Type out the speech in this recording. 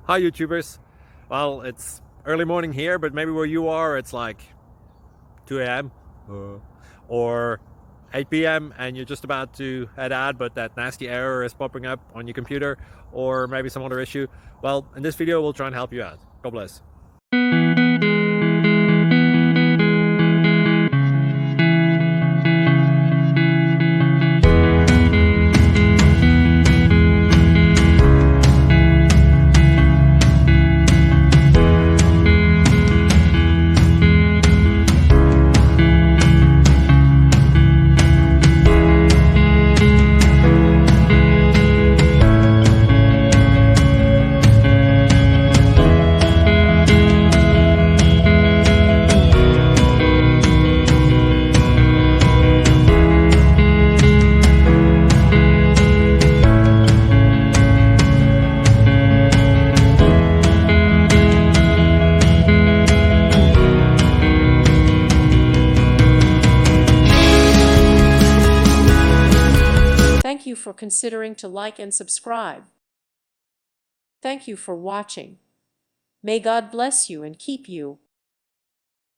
Hi YouTubers. Well, it's early morning here, but maybe where you are it's like 2 a.m. or 8 p.m. and you're just about to head out, but that nasty error is popping up on your computer, or maybe some other issue. Well, in this video we'll try and help you out. God bless. Thank you for considering to like and subscribe. Thank you for watching. May God bless you and keep you.